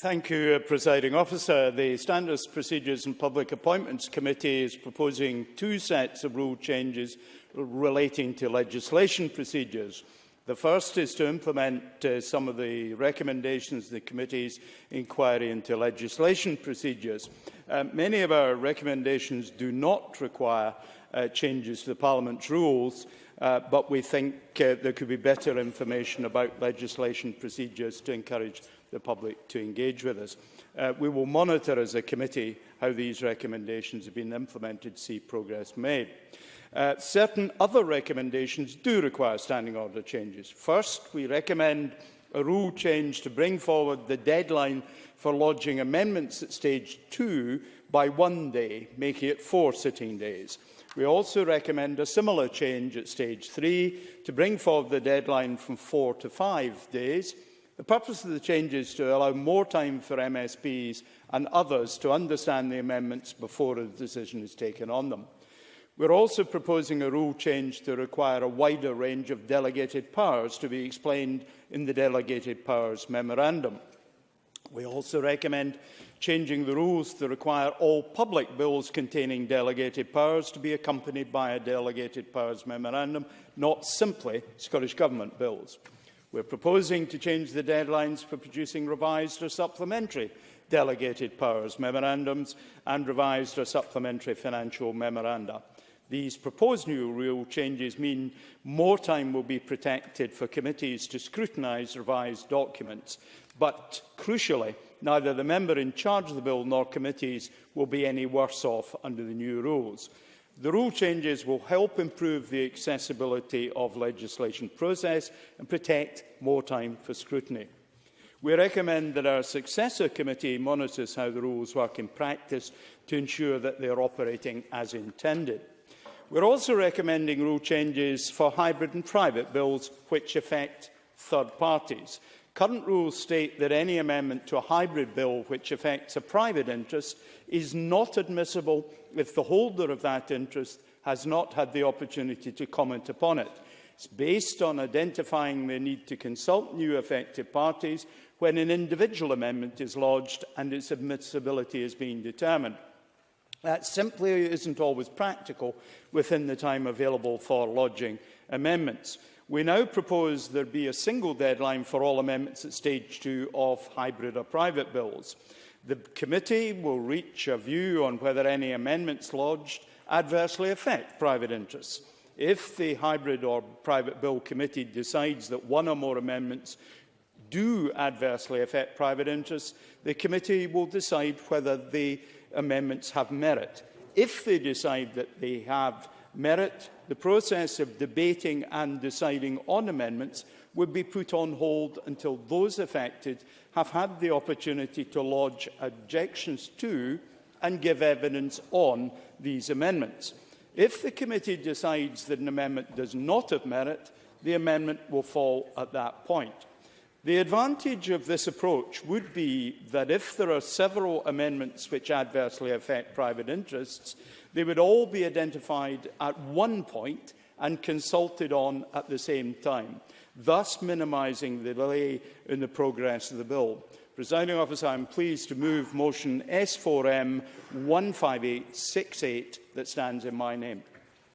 Thank you, Presiding Officer. The Standards, Procedures and Public Appointments Committee is proposing two sets of rule changes relating to legislation procedures. The first is to implement some of the recommendations of the Committee's inquiry into legislation procedures. Many of our recommendations do not require changes to the Parliament's rules, but we think there could be better information about legislation procedures to encourage the public to engage with us. We will monitor as a committee how these recommendations have been implemented to see progress made. Certain other recommendations do require standing order changes. First, we recommend a rule change to bring forward the deadline for lodging amendments at stage 2 by 1 day, making it 4 sitting days. We also recommend a similar change at stage 3 to bring forward the deadline from 4 to 5 days. The purpose of the change is to allow more time for MSPs and others to understand the amendments before a decision is taken on them. We are also proposing a rule change to require a wider range of delegated powers to be explained in the Delegated Powers Memorandum. We also recommend changing the rules to require all public bills containing delegated powers to be accompanied by a Delegated Powers Memorandum, not simply Scottish Government bills. We are proposing to change the deadlines for producing revised or supplementary Delegated Powers Memorandums and revised or supplementary financial memoranda. These proposed new rule changes mean more time will be protected for committees to scrutinise revised documents, but crucially, neither the member in charge of the bill nor committees will be any worse off under the new rules. The rule changes will help improve the accessibility of legislation process and protect more time for scrutiny. We recommend that our successor committee monitors how the rules work in practice to ensure that they are operating as intended. We are also recommending rule changes for hybrid and private bills which affect third parties. Current rules state that any amendment to a hybrid bill which affects a private interest is not admissible if the holder of that interest has not had the opportunity to comment upon it. It's based on identifying the need to consult new affected parties when an individual amendment is lodged and its admissibility is being determined. That simply isn't always practical within the time available for lodging amendments. We now propose there be a single deadline for all amendments at stage 2 of hybrid or private bills. The committee will reach a view on whether any amendments lodged adversely affect private interests. If the hybrid or private bill committee decides that one or more amendments do adversely affect private interests, the committee will decide whether the amendments have merit. If they decide that they have merit, the process of debating and deciding on amendments would be put on hold until those affected have had the opportunity to lodge objections to and give evidence on these amendments. If the committee decides that an amendment does not have merit, the amendment will fall at that point. The advantage of this approach would be that if there are several amendments which adversely affect private interests, they would all be identified at one point and consulted on at the same time, thus minimising the delay in the progress of the bill. Presiding Officer, I am pleased to move motion S4M-15868 that stands in my name.